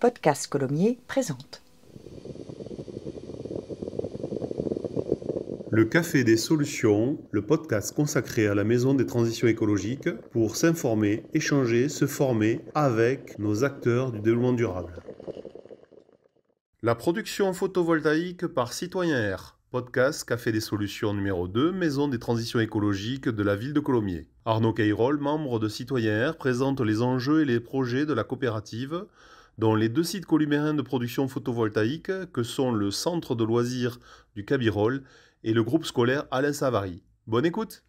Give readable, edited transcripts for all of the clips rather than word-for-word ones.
Podcast Colomiers présente. Le Café des Solutions, le podcast consacré à la Maison des Transitions écologiques pour s'informer, échanger, se former avec nos acteurs du développement durable. La production photovoltaïque par Citoyen R. Podcast Café des Solutions numéro 2, Maison des Transitions écologiques de la ville de Colomiers. Arnaud Cayrol, membre de Citoyen R, présente les enjeux et les projets de la coopérative, dont les deux sites columérins de production photovoltaïque que sont le centre de loisirs du Cabirol et le groupe scolaire Alain Savary. Bonne écoute.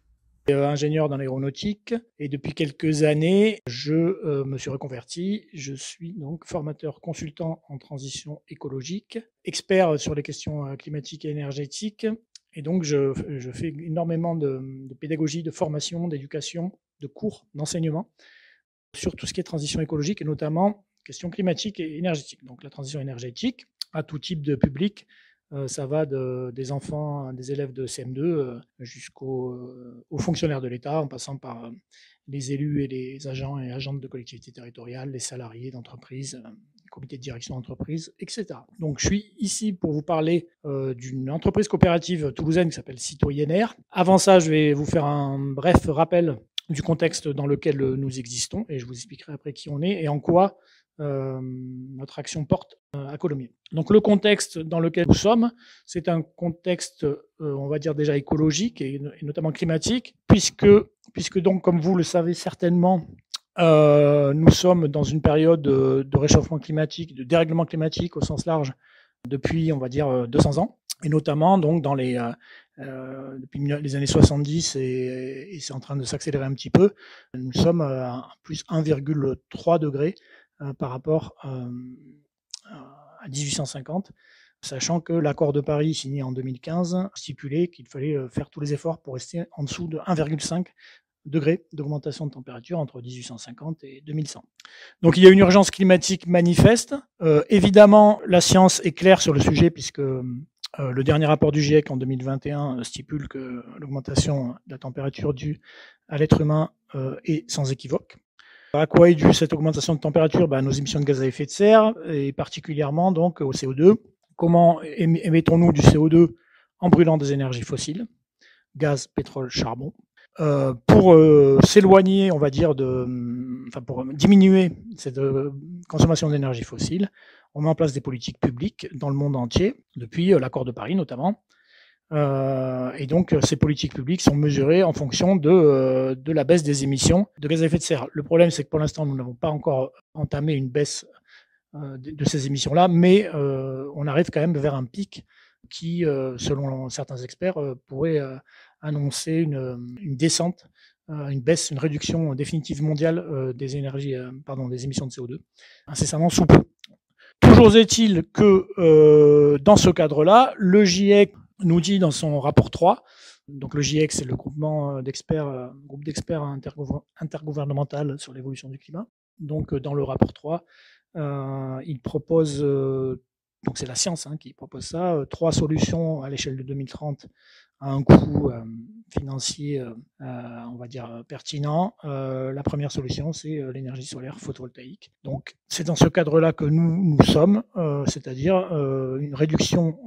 Ingénieur dans l'aéronautique et depuis quelques années, je me suis reconverti. Je suis donc formateur consultant en transition écologique, expert sur les questions climatiques et énergétiques. Et donc, je fais énormément de pédagogie, de formation, d'éducation, de cours, d'enseignement sur tout ce qui est transition écologique et notamment questions climatiques et énergétiques. Donc, la transition énergétique à tout type de public. Ça va des enfants, des élèves de CM2 jusqu'aux fonctionnaires de l'État, en passant par les élus et les agents et agentes de collectivités territoriales, les salariés d'entreprises, les comités de direction d'entreprise, etc. Donc je suis ici pour vous parler d'une entreprise coopérative toulousaine qui s'appelle Citoyen R. Avant ça, je vais vous faire un bref rappel du contexte dans lequel nous existons et je vous expliquerai après qui on est et en quoi notre action porte à Colomiers. Donc le contexte dans lequel nous sommes, c'est un contexte, on va dire déjà écologique et notamment climatique, puisque donc, comme vous le savez certainement, nous sommes dans une période de réchauffement climatique, de dérèglement climatique au sens large depuis, on va dire, 200 ans, et notamment donc dans depuis les années 70 et c'est en train de s'accélérer un petit peu, nous sommes à plus 1,3 degrés par rapport à 1850, sachant que l'accord de Paris signé en 2015 stipulait qu'il fallait faire tous les efforts pour rester en dessous de 1,5 degrés d'augmentation de température entre 1850 et 2100. Donc il y a une urgence climatique manifeste. Évidemment, la science est claire sur le sujet puisque le dernier rapport du GIEC en 2021 stipule que l'augmentation de la température due à l'être humain est sans équivoque. À quoi est due cette augmentation de température ? Nos émissions de gaz à effet de serre et particulièrement donc au CO2. Comment émettons-nous du CO2 en brûlant des énergies fossiles, gaz, pétrole, charbon, pour s'éloigner, on va dire, pour diminuer cette consommation d'énergie fossile, on met en place des politiques publiques dans le monde entier, depuis l'accord de Paris notamment. Et donc, ces politiques publiques sont mesurées en fonction de la baisse des émissions de gaz à effet de serre. Le problème, c'est que pour l'instant, nous n'avons pas encore entamé une baisse de ces émissions-là, mais on arrive quand même vers un pic qui, selon certains experts, pourrait annoncer une descente, une baisse, une réduction définitive mondiale des émissions de CO2, incessamment sous peu. Toujours est-il que dans ce cadre-là, le GIEC nous dit dans son rapport 3, donc le GIEC c'est le groupe d'experts intergouvernemental sur l'évolution du climat, donc dans le rapport 3, il propose, donc c'est la science qui propose ça, 3 solutions à l'échelle de 2030 à un coût financier, on va dire, pertinent. La première solution, c'est l'énergie solaire photovoltaïque. Donc, c'est dans ce cadre-là que nous sommes, c'est-à-dire une réduction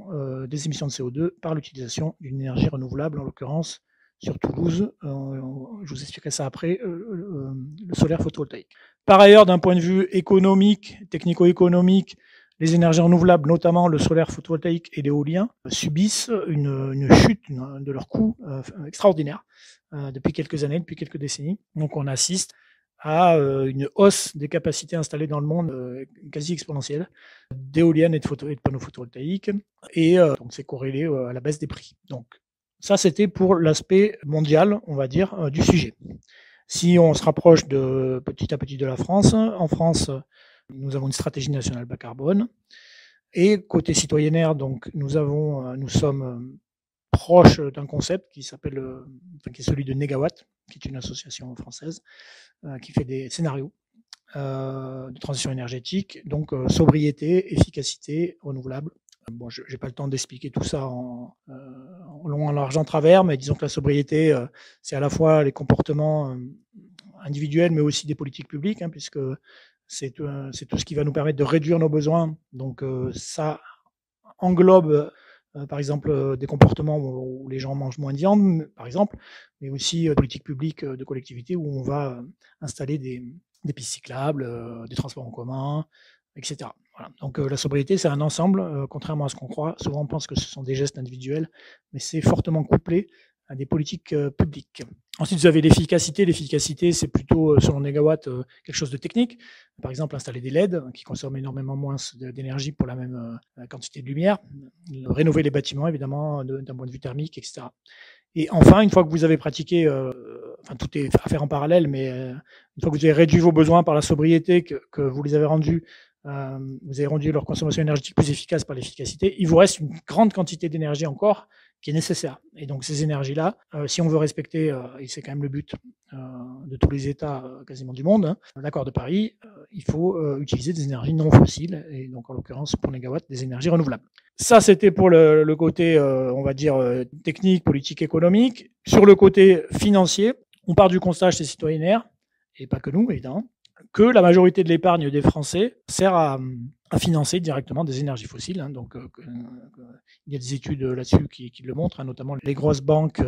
des émissions de CO2 par l'utilisation d'une énergie renouvelable, en l'occurrence sur Toulouse. Je vous expliquerai ça après, le solaire photovoltaïque. Par ailleurs, d'un point de vue économique, technico-économique, les énergies renouvelables, notamment le solaire photovoltaïque et l'éolien, subissent une chute de leur coût extraordinaire depuis quelques années, depuis quelques décennies. Donc on assiste à une hausse des capacités installées dans le monde quasi exponentielle d'éoliennes et de panneaux photovoltaïques, et donc c'est corrélé à la baisse des prix. Donc ça, c'était pour l'aspect mondial, on va dire, du sujet. Si on se rapproche petit à petit de la France, en France, nous avons une stratégie nationale bas carbone. Et côté Citoyen R, donc, nous sommes proches d'un concept qui est celui de Negawatt, qui est une association française qui fait des scénarios de transition énergétique, donc sobriété, efficacité, renouvelable. Bon, je n'ai pas le temps d'expliquer tout ça en long, en large, en travers, mais disons que la sobriété, c'est à la fois les comportements individuels, mais aussi des politiques publiques, puisque c'est tout ce qui va nous permettre de réduire nos besoins. Donc ça englobe par exemple des comportements où les gens mangent moins de viande, par exemple, mais aussi des politiques publiques de collectivités où on va installer des pistes cyclables, des transports en commun, etc. Voilà. Donc la sobriété, c'est un ensemble, contrairement à ce qu'on croit. Souvent, on pense que ce sont des gestes individuels, mais c'est fortement couplé à des politiques publiques. Ensuite, vous avez l'efficacité. L'efficacité, c'est plutôt, selon Négawatt, quelque chose de technique. Par exemple, installer des LED qui consomment énormément moins d'énergie pour la même quantité de lumière. Rénover les bâtiments, évidemment, d'un point de vue thermique, etc. Et enfin, une fois que vous avez pratiqué, enfin tout est à faire en parallèle, mais une fois que vous avez réduit vos besoins par la sobriété, que vous les avez rendus, vous avez rendu leur consommation énergétique plus efficace par l'efficacité, il vous reste une grande quantité d'énergie encore qui est nécessaire. Et donc ces énergies-là, si on veut respecter, et c'est quand même le but de tous les États quasiment du monde, hein, l'accord de Paris, il faut utiliser des énergies non fossiles, et donc en l'occurrence pour Négawatt, des énergies renouvelables. Ça, c'était pour le côté, on va dire, technique, politique, économique. Sur le côté financier, on part du constat chez Citoyennaire, et pas que nous, évidemment, que la majorité de l'épargne des Français sert à financer directement des énergies fossiles. Hein. Donc, il y a des études là-dessus qui le montrent, hein, notamment les grosses banques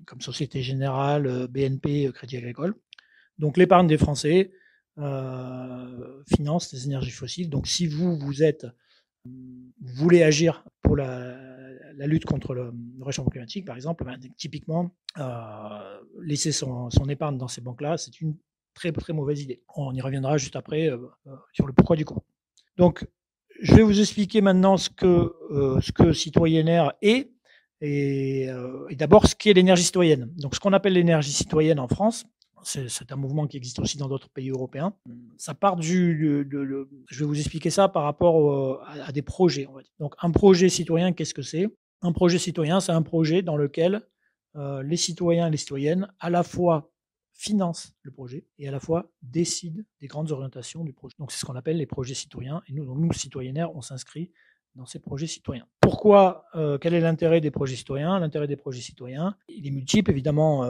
comme Société Générale, BNP, Crédit Agricole. Donc, l'épargne des Français finance des énergies fossiles. Donc, si vous voulez agir pour la lutte contre le réchauffement climatique, par exemple, ben, typiquement, laisser son épargne dans ces banques-là, c'est une très, très mauvaise idée. On y reviendra juste après sur le pourquoi du comment. Donc, je vais vous expliquer maintenant ce que Citoyennaire est et d'abord ce qu'est l'énergie citoyenne. Donc, ce qu'on appelle l'énergie citoyenne en France, c'est un mouvement qui existe aussi dans d'autres pays européens. Ça part je vais vous expliquer ça par rapport à des projets, on va dire. Donc, un projet citoyen, qu'est-ce que c'est? Un projet citoyen, c'est un projet dans lequel les citoyens et les citoyennes, à la fois financent le projet et à la fois décident des grandes orientations du projet. Donc, c'est ce qu'on appelle les projets citoyens. Et nous, Citoyennaire, on s'inscrit dans ces projets citoyens. Pourquoi quel est l'intérêt des projets citoyens? L'intérêt des projets citoyens, il est multiple, évidemment,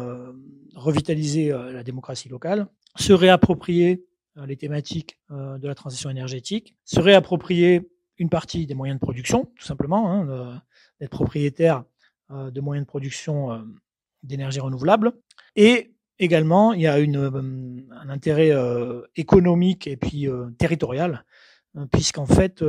revitaliser la démocratie locale, se réapproprier les thématiques de la transition énergétique, se réapproprier une partie des moyens de production, tout simplement, hein, d'être propriétaire de moyens de production d'énergie renouvelable. Et également, il y a un intérêt économique et puis territorial, puisqu'en fait,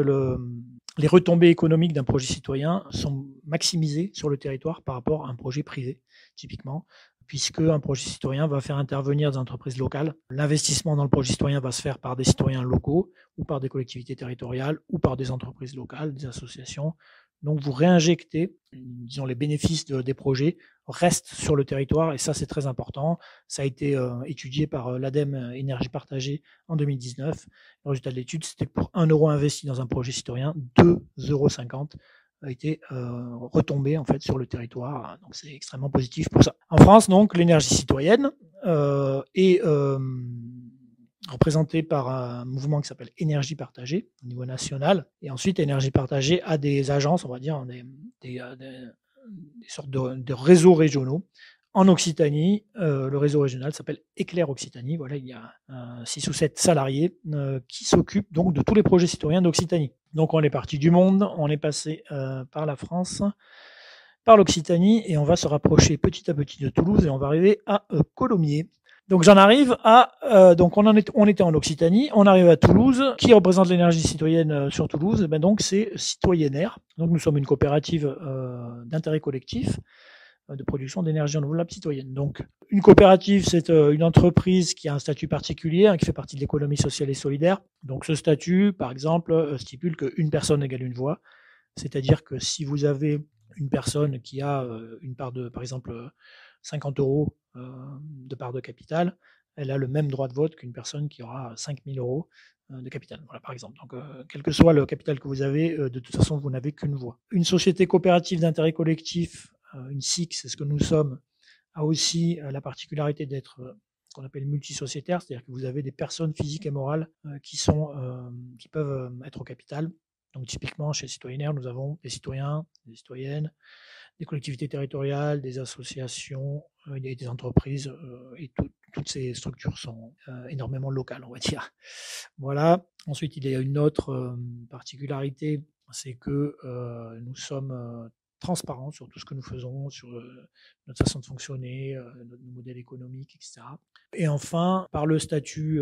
les retombées économiques d'un projet citoyen sont maximisées sur le territoire par rapport à un projet privé, typiquement, puisque un projet citoyen va faire intervenir des entreprises locales. L'investissement dans le projet citoyen va se faire par des citoyens locaux ou par des collectivités territoriales ou par des entreprises locales, des associations. Donc vous réinjectez, disons, les bénéfices des projets restent sur le territoire et ça c'est très important. Ça a été étudié par l'ADEME Énergie Partagée en 2019. Le résultat de l'étude, c'était que pour 1 euro investi dans un projet citoyen, 2,50 € a été retombé en fait sur le territoire. Donc c'est extrêmement positif pour ça. En France, donc, l'énergie citoyenne est représentée par un mouvement qui s'appelle Énergie Partagée au niveau national. Et ensuite, Énergie Partagée a des agences, on va dire, des sortes de réseaux régionaux. En Occitanie, le réseau régional s'appelle Éclair Occitanie. Voilà, il y a 6 ou 7 salariés qui s'occupent donc de tous les projets citoyens d'Occitanie. Donc on est parti du monde, on est passé par la France, par l'Occitanie, et on va se rapprocher petit à petit de Toulouse, et on va arriver à Colomiers. Donc j'en arrive à donc on était en Occitanie, on arrive à Toulouse. Qui représente l'énergie citoyenne sur Toulouse? Ben donc c'est Citoyennaire. Donc nous sommes une coopérative d'intérêt collectif de production d'énergie renouvelable citoyenne. Donc une coopérative, c'est une entreprise qui a un statut particulier, hein, qui fait partie de l'économie sociale et solidaire. Donc ce statut, par exemple, stipule qu'une personne égale une voix, c'est-à-dire que si vous avez une personne qui a une part de, par exemple, 50 € de part de capital, elle a le même droit de vote qu'une personne qui aura 5 000 € de capital, voilà, par exemple. Donc, quel que soit le capital que vous avez, de toute façon, vous n'avez qu'une voix. Une société coopérative d'intérêt collectif, une SIC, c'est ce que nous sommes, a aussi la particularité d'être ce qu'on appelle multisociétaire, c'est-à-dire que vous avez des personnes physiques et morales qui peuvent être au capital. Donc typiquement, chez Citoyennaire, nous avons des citoyens, des citoyennes, des collectivités territoriales, des associations, des entreprises, et toutes ces structures sont énormément locales, on va dire. Voilà. Ensuite, il y a une autre particularité, c'est que nous sommes transparents sur tout ce que nous faisons, sur notre façon de fonctionner, notre modèle économique, etc. Et enfin, par le statut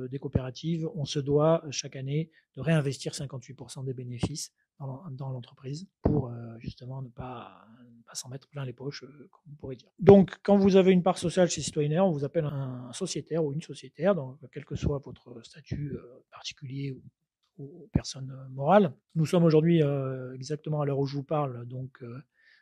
des coopératives, on se doit chaque année de réinvestir 58% des bénéfices dans l'entreprise pour justement ne pas s'en mettre plein les poches, comme on pourrait dire. Donc, quand vous avez une part sociale chez Citoyennaire, on vous appelle un sociétaire ou une sociétaire, donc, quel que soit votre statut particulier ou personne morale. Nous sommes aujourd'hui, exactement à l'heure où je vous parle, donc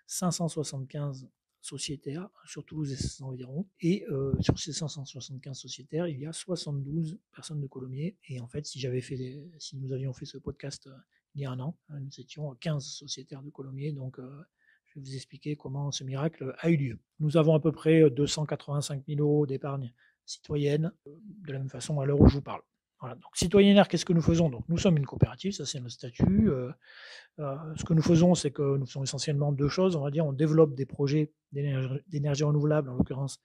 575 sociétaires sur Toulouse et ses environs. Et sur ces 575 sociétaires, il y a 72 personnes de Colomiers. Et en fait, si nous avions fait ce podcast il y a un an, nous étions 15 sociétaires de Colomiers. Donc, je vais vous expliquer comment ce miracle a eu lieu. Nous avons à peu près 285 000 euros d'épargne citoyenne, de la même façon à l'heure où je vous parle. Voilà. Donc, Citoyennaire, qu'est-ce que nous faisons? Donc, nous sommes une coopérative, ça c'est notre statut. Ce que nous faisons, c'est que nous faisons essentiellement deux choses. On va dire, on développe des projets d'énergie renouvelable, en l'occurrence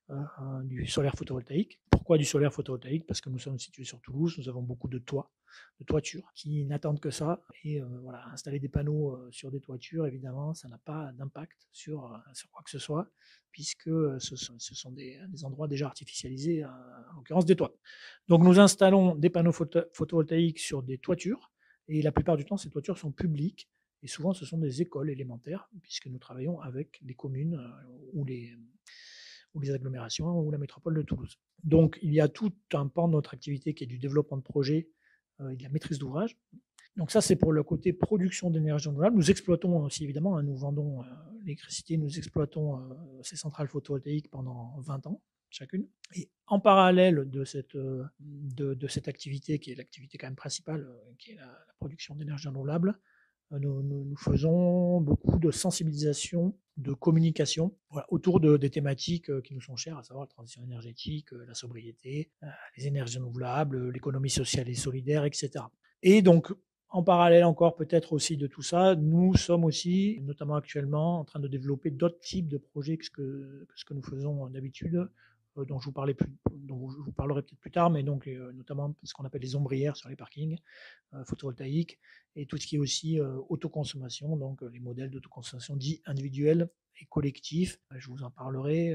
du solaire photovoltaïque. Pourquoi du solaire photovoltaïque? Parce que nous sommes situés sur Toulouse, nous avons beaucoup de toitures qui n'attendent que ça. Et voilà, installer des panneaux sur des toitures, évidemment, ça n'a pas d'impact sur quoi que ce soit, puisque ce sont des endroits déjà artificialisés, en l'occurrence des toits. Donc nous installons des panneaux photovoltaïques sur des toitures, et la plupart du temps, ces toitures sont publiques, et souvent ce sont des écoles élémentaires, puisque nous travaillons avec les communes ou les agglomérations ou la métropole de Toulouse. Donc il y a tout un pan de notre activité qui est du développement de projets et de la maîtrise d'ouvrage. Donc ça, c'est pour le côté production d'énergie renouvelable. Nous exploitons aussi, évidemment, nous vendons l'électricité, nous exploitons ces centrales photovoltaïques pendant 20 ans chacune. Et en parallèle de cette activité, qui est l'activité quand même principale, qui est la production d'énergie renouvelable, nous faisons beaucoup de sensibilisation, de communication, voilà, autour des thématiques qui nous sont chères, à savoir la transition énergétique, la sobriété, les énergies renouvelables, l'économie sociale et solidaire, etc. Et donc, en parallèle encore peut-être aussi de tout ça, nous sommes aussi, notamment actuellement, en train de développer d'autres types de projets que ce que nous faisons d'habitude, dont je vous parlerai peut-être plus tard, mais donc notamment ce qu'on appelle les ombrières sur les parkings photovoltaïques, et tout ce qui est aussi autoconsommation, donc les modèles d'autoconsommation dits individuels et collectifs. Je vous en parlerai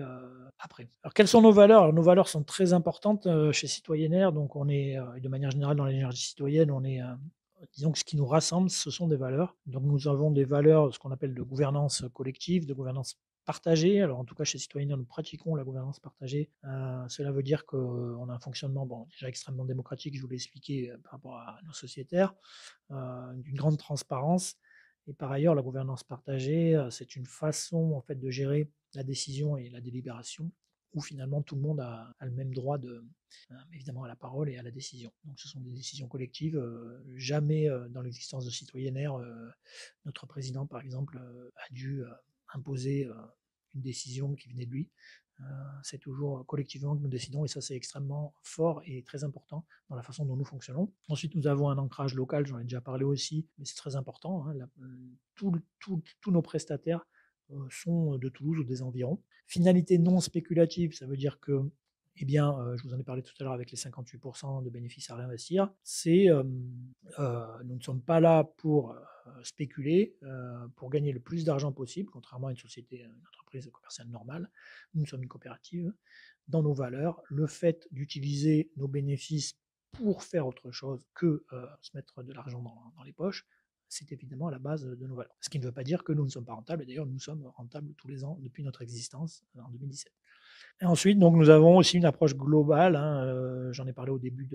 après. Alors, quelles sont nos valeurs? Alors, nos valeurs sont très importantes chez Citoyennaire, donc on est, de manière générale dans l'énergie citoyenne, on est disons que ce qui nous rassemble, ce sont des valeurs. Donc nous avons des valeurs, ce qu'on appelle de gouvernance collective, de gouvernance partagée. Alors en tout cas chez Citoyennaire, nous pratiquons la gouvernance partagée. Cela veut dire qu'on a un fonctionnement déjà extrêmement démocratique, je vous l'ai expliqué par rapport à nos sociétaires, d'une grande transparence. Et par ailleurs, la gouvernance partagée, c'est une façon en fait de gérer la décision et la délibération, où finalement tout le monde a le même droit évidemment à la parole et à la décision. Donc ce sont des décisions collectives. Jamais dans l'existence de Citoyennaire, notre président, par exemple, a dû imposer une décision qui venait de lui. C'est toujours collectivement que nous décidons, et ça c'est extrêmement fort et très important dans la façon dont nous fonctionnons. Ensuite, nous avons un ancrage local, j'en ai déjà parlé aussi, mais c'est très important. Tous nos prestataires sont de Toulouse ou des environs. Finalité non spéculative, ça veut dire que, je vous en ai parlé tout à l'heure avec les 58% de bénéfices à réinvestir, nous ne sommes pas là pour spéculer, pour gagner le plus d'argent possible, contrairement à une entreprise commerciale normale. Nous sommes une coopérative. Dans nos valeurs, le fait d'utiliser nos bénéfices pour faire autre chose que se mettre de l'argent dans les poches, c'est évidemment à la base de nos valeurs. Ce qui ne veut pas dire que nous ne sommes pas rentables, et d'ailleurs nous sommes rentables tous les ans depuis notre existence en 2017. Et ensuite, donc, nous avons aussi une approche globale, j'en ai parlé au début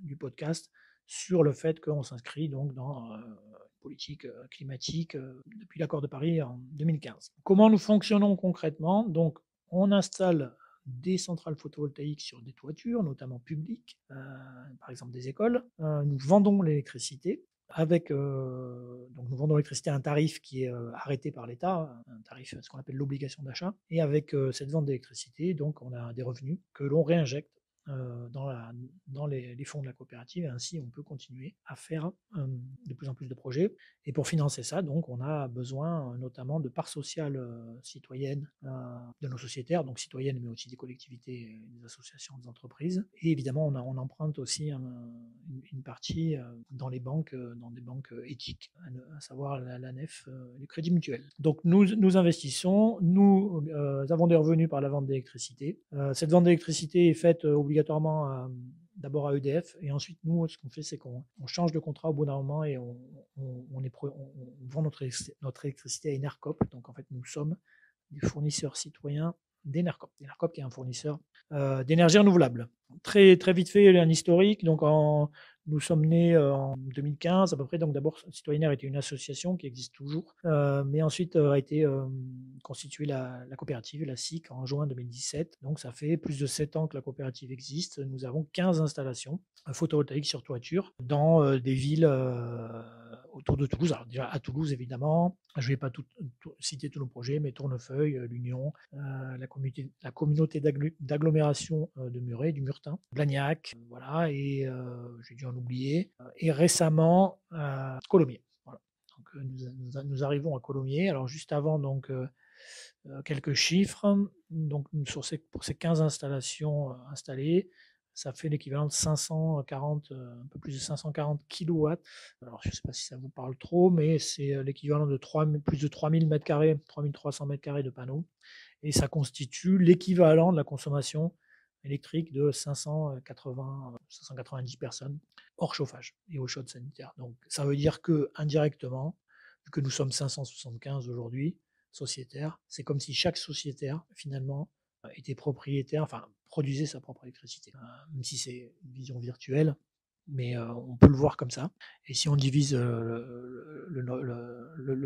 du podcast, sur le fait qu'on s'inscrit donc dans une politique climatique depuis l'accord de Paris en 2015. Comment nous fonctionnons concrètement? Donc, on installe des centrales photovoltaïques sur des toitures, notamment publiques, par exemple des écoles. Nous vendons l'électricité. Donc nous vendons l'électricité à un tarif qui est arrêté par l'État, un tarif, ce qu'on appelle l'obligation d'achat. Et avec cette vente d'électricité, donc on a des revenus que l'on réinjecte dans les fonds de la coopérative, et ainsi on peut continuer à faire de plus en plus de projets. Et pour financer ça, donc, on a besoin notamment de parts sociales citoyennes de nos sociétaires, donc citoyennes, mais aussi des collectivités, des associations, des entreprises. Et évidemment, on emprunte aussi une partie dans des banques éthiques, à savoir la NEF, les crédits mutuels. Donc nous investissons, nous avons des revenus par la vente d'électricité. Cette vente d'électricité est faite obligatoirement d'abord à EDF, et ensuite nous, ce qu'on fait, c'est qu'on change de contrat au bout d'un moment et on vend notre électricité à Enercop. Donc en fait, nous sommes des fournisseurs citoyens d'Enercop. Enercop qui est un fournisseur d'énergie renouvelable. Très, très vite fait, un historique. Donc nous sommes nés en 2015 à peu près. Donc d'abord, Citoyenaire était une association qui existe toujours, mais ensuite a été constituée la coopérative, la SIC, en juin 2017. Donc ça fait plus de 7 ans que la coopérative existe. Nous avons 15 installations photovoltaïques sur toiture dans des villes autour de Toulouse. Alors déjà à Toulouse, évidemment, je ne vais pas citer tous nos projets, mais Tournefeuille, l'Union, la communauté d'agglomération de Muret, du Murtin, Blagnac, voilà, et j'ai dû en oublier. Et récemment, Colomiers. Voilà. Donc nous arrivons à Colomiers. Alors juste avant, donc, quelques chiffres. Donc pour ces 15 installations installées, ça fait l'équivalent de 540, un peu plus de 540 kilowatts. Alors, je ne sais pas si ça vous parle trop, mais c'est l'équivalent de plus de 3000 m², 3300 m² de panneaux. Et ça constitue l'équivalent de la consommation électrique de 590 personnes hors chauffage et eau chaude sanitaire. Donc, ça veut dire que indirectement, vu que nous sommes 575 aujourd'hui, sociétaires, c'est comme si chaque sociétaire, finalement, était propriétaire, enfin, produisait sa propre électricité. Même si c'est une vision virtuelle, mais on peut le voir comme ça. Et si on divise le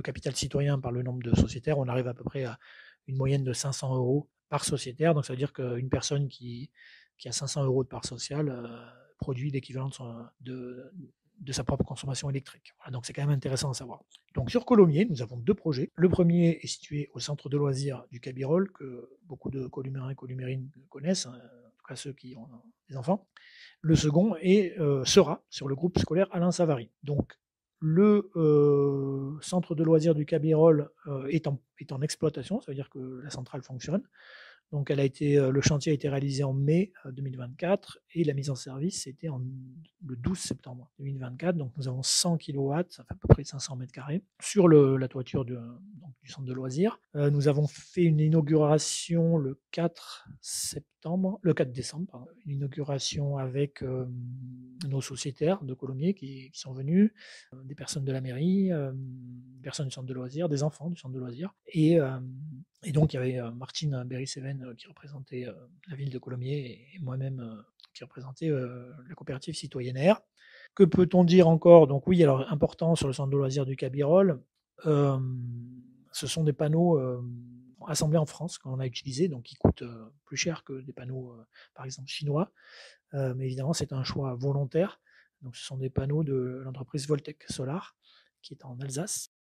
capital citoyen par le nombre de sociétaires, on arrive à peu près à une moyenne de 500 € par sociétaire. Donc ça veut dire qu'une personne qui a 500 € de part sociale produit l'équivalent de sa propre consommation électrique. Voilà, donc c'est quand même intéressant à savoir. Donc sur Colomiers, nous avons 2 projets. Le premier est situé au centre de loisirs du Cabirol, que beaucoup de columériens et columérines connaissent, en tout cas ceux qui ont des enfants. Le second sera sur le groupe scolaire Alain Savary. Donc le centre de loisirs du Cabirol est en exploitation, ça veut dire que la centrale fonctionne. Donc le chantier a été réalisé en mai 2024 et la mise en service était le 12 septembre 2024. Donc nous avons 100 kW, ça fait à peu près 500 m² sur la toiture du centre de loisirs. Nous avons fait une inauguration le 4 décembre, pardon, une inauguration avec nos sociétaires de Colomiers qui sont venus, des personnes de la mairie, des personnes du centre de loisirs, des enfants du centre de loisirs. Et donc, il y avait Martine Berry-Seven qui représentait la ville de Colomiers et moi-même qui représentais la coopérative Citoyenaire. Que peut-on dire encore? Donc oui, alors important sur le centre de loisirs du Cabirol, ce sont des panneaux assemblés en France qu'on a utilisés, donc qui coûtent plus cher que des panneaux, par exemple, chinois. Mais évidemment, c'est un choix volontaire. Donc ce sont des panneaux de l'entreprise Voltec Solar, qui est en Alsace.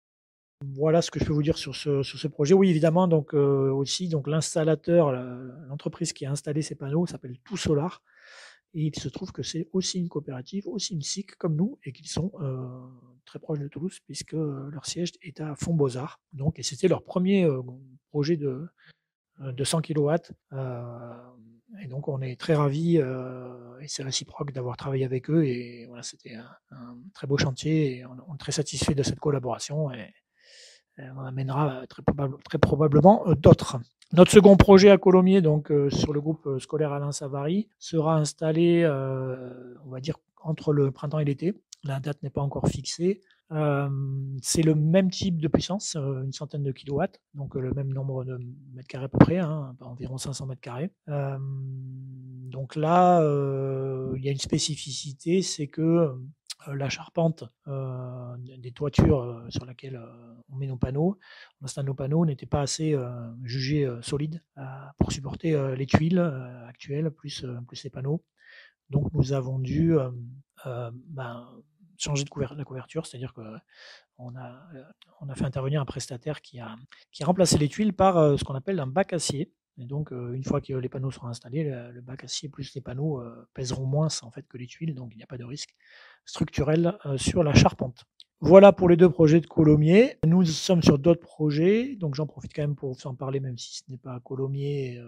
Voilà ce que je peux vous dire sur ce projet. Oui, évidemment, donc aussi, donc l'installateur, l'entreprise qui a installé ces panneaux s'appelle Tout Solar. Et il se trouve que c'est aussi une coopérative, aussi une SIC comme nous, et qu'ils sont très proches de Toulouse, puisque leur siège est à Font-Beaux-Arts. Donc, et c'était leur premier projet de 100 kW. Et donc, on est très ravis, et c'est réciproque d'avoir travaillé avec eux. Et voilà, c'était un très beau chantier, et on est très satisfait de cette collaboration. Et on en amènera très probablement d'autres. Notre second projet à Colomiers, donc sur le groupe scolaire Alain Savary, sera installé, on va dire, entre le printemps et l'été. La date n'est pas encore fixée. C'est le même type de puissance, une centaine de kilowatts, donc le même nombre de mètres carrés à peu près, environ 500 mètres carrés. Donc là, il y a une spécificité, c'est que la charpente des toitures sur laquelle on met nos panneaux, on installe nos panneaux, n'était pas assez jugée solide pour supporter les tuiles actuelles, plus les panneaux. Donc nous avons dû changer la couverture, c'est-à-dire qu'on a fait intervenir un prestataire qui a remplacé les tuiles par ce qu'on appelle un bac acier. Et donc, une fois que les panneaux seront installés, le bac acier plus les panneaux pèseront moins en fait que les tuiles, donc il n'y a pas de risque structurel sur la charpente. Voilà pour les 2 projets de Colomiers. Nous sommes sur d'autres projets, donc j'en profite quand même pour vous en parler, même si ce n'est pas à Colomiers,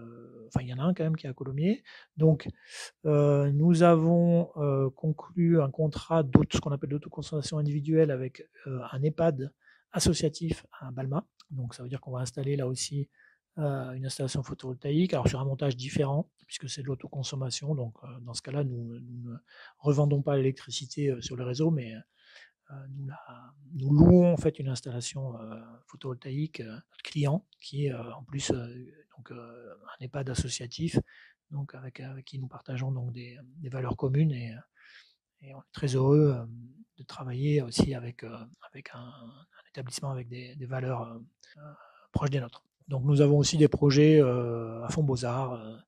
enfin il y en a un quand même qui est à Colomiers. Donc nous avons conclu un contrat ce qu'on appelle d'autoconsommation individuelle avec un EHPAD associatif à Balma. Donc ça veut dire qu'on va installer là aussi une installation photovoltaïque, alors sur un montage différent, puisque c'est de l'autoconsommation. Donc dans ce cas-là, nous ne revendons pas l'électricité sur le réseau, mais nous louons en fait une installation photovoltaïque à notre client, qui est en plus un EHPAD associatif, donc avec qui nous partageons donc des valeurs communes, et on est très heureux de travailler aussi avec un établissement avec des valeurs proches des nôtres. Donc nous avons aussi des projets à Font-Beaux-Arts,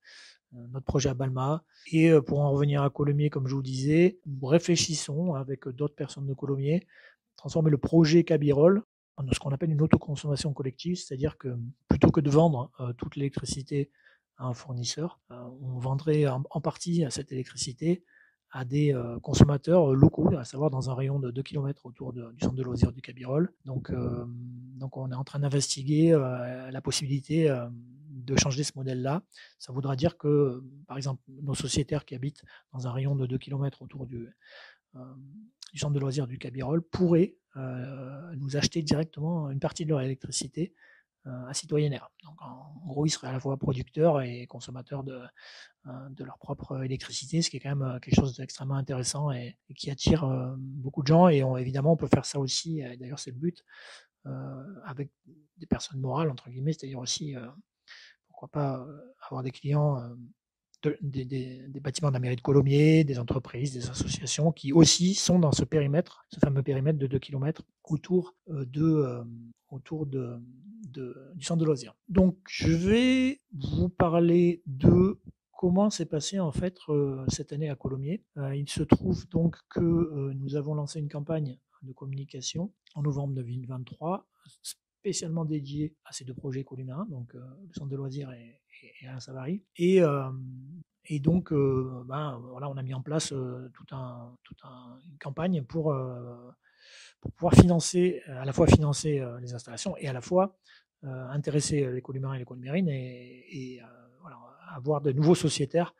notre projet à Balma. Et pour en revenir à Colomiers, comme je vous disais, nous réfléchissons avec d'autres personnes de Colomiers, transformer le projet Cabirol en ce qu'on appelle une autoconsommation collective, c'est-à-dire que plutôt que de vendre toute l'électricité à un fournisseur, on vendrait en partie cette électricité à des consommateurs locaux, à savoir dans un rayon de 2 km autour du centre de loisirs du Cabirol. Donc on est en train d'investiguer la possibilité de changer ce modèle-là. Ça voudra dire que, par exemple, nos sociétaires qui habitent dans un rayon de 2 km autour du centre de loisirs du Cabirol pourraient nous acheter directement une partie de leur électricité à Citoyennaire. Donc en gros, ils seraient à la fois producteurs et consommateurs de leur propre électricité, ce qui est quand même quelque chose d'extrêmement intéressant et qui attire beaucoup de gens. Et évidemment, on peut faire ça aussi, d'ailleurs c'est le but, avec des personnes morales, entre guillemets, c'est-à-dire aussi, pourquoi pas avoir des clients des bâtiments de la mairie de Colomiers, des entreprises, des associations qui aussi sont dans ce périmètre, ce fameux périmètre de 2 km autour du centre de loisirs. Donc je vais vous parler de comment s'est passé en fait cette année à Colomiers. Il se trouve donc que nous avons lancé une campagne de communication en novembre 2023, spécialement dédiée à ces 2 projets colomiens, donc le centre de loisirs et Alain Savary. Et donc, voilà, on a mis en place toute une campagne pour pouvoir financer, à la fois financer les installations et à la fois intéresser les columérins et les columérines et voilà, avoir de nouveaux sociétaires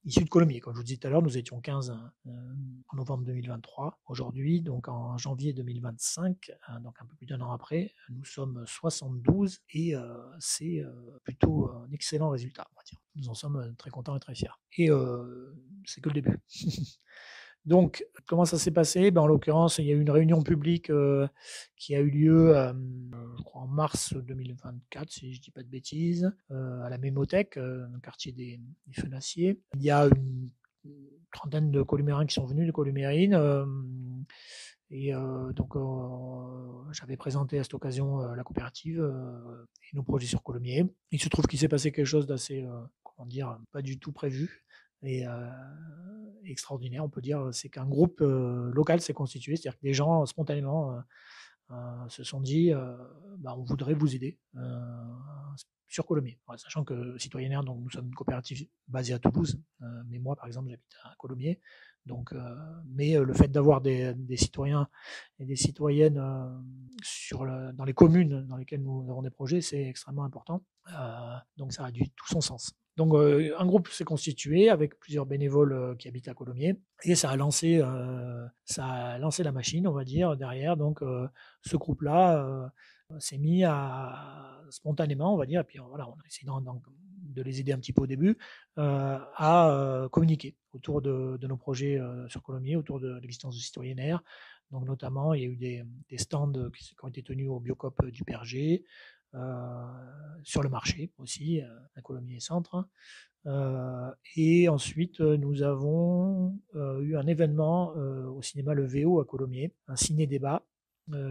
issus de Colomiers. Comme je vous disais tout à l'heure, nous étions 15 en novembre 2023. Aujourd'hui, donc en janvier 2025, donc un peu plus d'1 an après, nous sommes 72 et c'est plutôt un excellent résultat, on va dire. Nous en sommes très contents et très fiers. Et c'est que le début. Donc, comment ça s'est passé? En l'occurrence, il y a eu une réunion publique qui a eu lieu, je crois en mars 2024, si je ne dis pas de bêtises, à la Mémothèque, dans le quartier des Fenassiers. Il y a une trentaine de columérins qui sont venus, de columérines. Donc, j'avais présenté à cette occasion la coopérative et nos projets sur Colomiers. Il se trouve qu'il s'est passé quelque chose d'assez, comment dire, pas du tout prévu et extraordinaire, on peut dire. C'est qu'un groupe local s'est constitué, c'est-à-dire que des gens spontanément se sont dit on voudrait vous aider sur Colomiers. Sachant que Citoyennaire, donc nous sommes une coopérative basée à Toulouse, mais moi par exemple j'habite à Colomiers. Donc, mais le fait d'avoir des citoyens et des citoyennes dans les communes dans lesquelles nous avons des projets, c'est extrêmement important. Donc ça a tout son sens. Donc un groupe s'est constitué avec plusieurs bénévoles qui habitent à Colomiers et ça a lancé la machine, on va dire, derrière. Donc ce groupe-là s'est mis spontanément, on va dire, et puis voilà, on a essayé de les aider un petit peu au début, à communiquer autour de nos projets sur Colomiers, autour de l'existence du Citoyennaire. Donc notamment, il y a eu des stands qui ont été tenus au Biocop du Perger, sur le marché aussi, à Colomiers Centre. Et ensuite, nous avons eu un événement au cinéma Le VO à Colomiers, un ciné-débat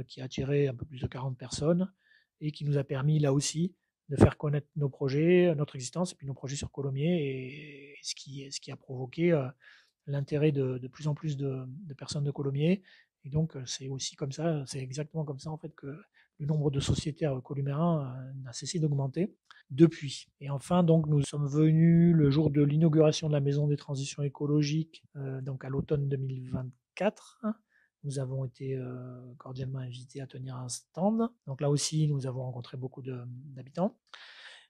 qui a attiré un peu plus de 40 personnes et qui nous a permis là aussi de faire connaître nos projets, notre existence et puis nos projets sur Colomiers, et ce qui a provoqué l'intérêt de plus en plus de personnes de Colomiers. Et donc c'est aussi comme ça, c'est exactement comme ça en fait que le nombre de sociétaires columérains n'a cessé d'augmenter depuis. Et enfin, donc, nous sommes venus le jour de l'inauguration de la Maison des transitions écologiques, donc à l'automne 2024. Nous avons été cordialement invités à tenir un stand. Donc là aussi, nous avons rencontré beaucoup d'habitants.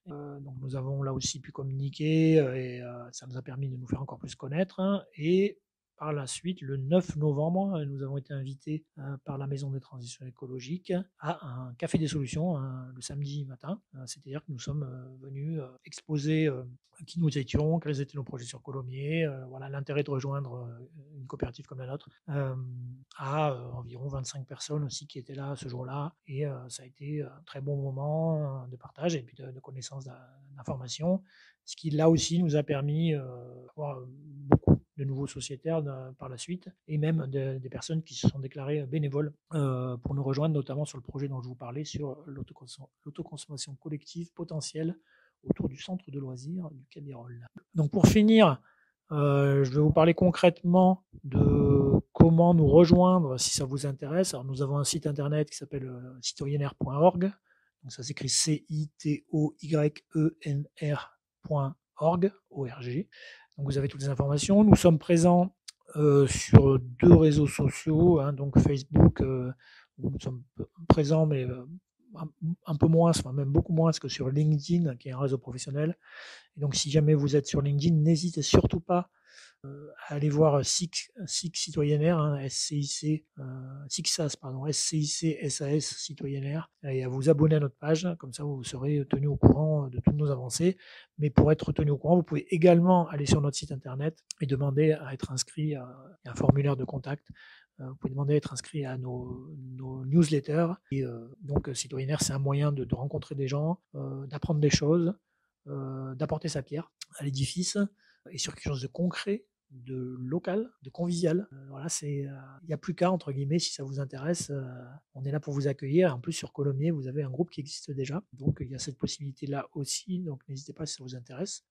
Donc nous avons là aussi pu communiquer et ça nous a permis de nous faire encore plus connaître. Et par la suite, le 9 novembre, nous avons été invités par la Maison des transitions écologiques à un café des solutions le samedi matin. C'est-à-dire que nous sommes venus exposer qui nous étions, quels étaient nos projets sur Colomiers, voilà l'intérêt de rejoindre une coopérative comme la nôtre, à environ 25 personnes aussi qui étaient là ce jour-là. Et ça a été un très bon moment de partage et puis de connaissance d'informations, ce qui là aussi nous a permis d'avoir beaucoup de nouveaux sociétaires par la suite, et même des personnes qui se sont déclarées bénévoles pour nous rejoindre, notamment sur le projet dont je vous parlais, sur l'autoconsommation collective potentielle autour du centre de loisirs du Cabirol. Donc pour finir, je vais vous parler concrètement de comment nous rejoindre si ça vous intéresse. Alors nous avons un site internet qui s'appelle citoyenr.org. Donc ça s'écrit citoyenr.org. Donc vous avez toutes les informations. Nous sommes présents sur 2 réseaux sociaux, donc Facebook, nous sommes présents, mais un peu moins, enfin même beaucoup moins que sur LinkedIn, qui est un réseau professionnel. Et donc si jamais vous êtes sur LinkedIn, n'hésitez surtout pas à aller voir SIC Citoyenr, SCIC, SICSAS, pardon, SCIC, SAS Citoyenr, et à vous abonner à notre page, comme ça vous serez tenu au courant de toutes nos avancées. Mais pour être tenu au courant, vous pouvez également aller sur notre site internet et demander à être inscrit à un formulaire de contact. Vous pouvez demander à être inscrit à nos newsletters. Et donc Citoyenr, c'est un moyen de rencontrer des gens, d'apprendre des choses, d'apporter sa pierre à l'édifice, et sur quelque chose de concret, de local, de convivial. Voilà, il n'y a plus qu'à, entre guillemets, si ça vous intéresse. On est là pour vous accueillir. En plus, sur Colomiers, vous avez un groupe qui existe déjà. Donc, il y a cette possibilité-là aussi. Donc, n'hésitez pas si ça vous intéresse.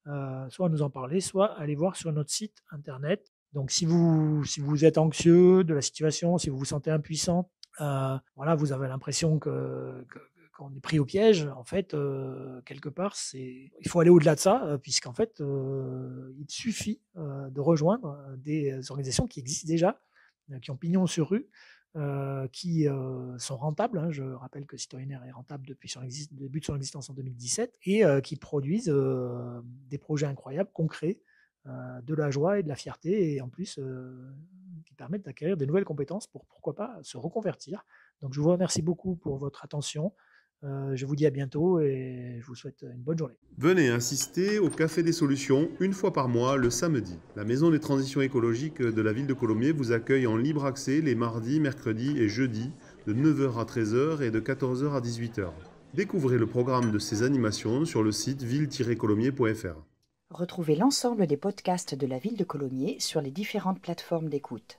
Soit à nous en parler, soit à aller voir sur notre site internet. Donc, si vous êtes anxieux de la situation, si vous vous sentez impuissant, voilà, vous avez l'impression qu'on est pris au piège, en fait, quelque part, il faut aller au-delà de ça, puisqu'en fait, il suffit de rejoindre des organisations qui existent déjà, qui ont pignon sur rue, qui sont rentables. Je rappelle que Citoyenr est rentable depuis le début de son existence en 2017, et qui produisent des projets incroyables, concrets, de la joie et de la fierté, et en plus qui permettent d'acquérir des nouvelles compétences pour, pourquoi pas, se reconvertir. Donc je vous remercie beaucoup pour votre attention. Je vous dis à bientôt et je vous souhaite une bonne journée. Venez assister au Café des Solutions une fois par mois le samedi. La Maison des transitions écologiques de la ville de Colomiers vous accueille en libre accès les mardis, mercredis et jeudis de 9h à 13h et de 14h à 18h. Découvrez le programme de ces animations sur le site ville-colomiers.fr. Retrouvez l'ensemble des podcasts de la ville de Colomiers sur les différentes plateformes d'écoute.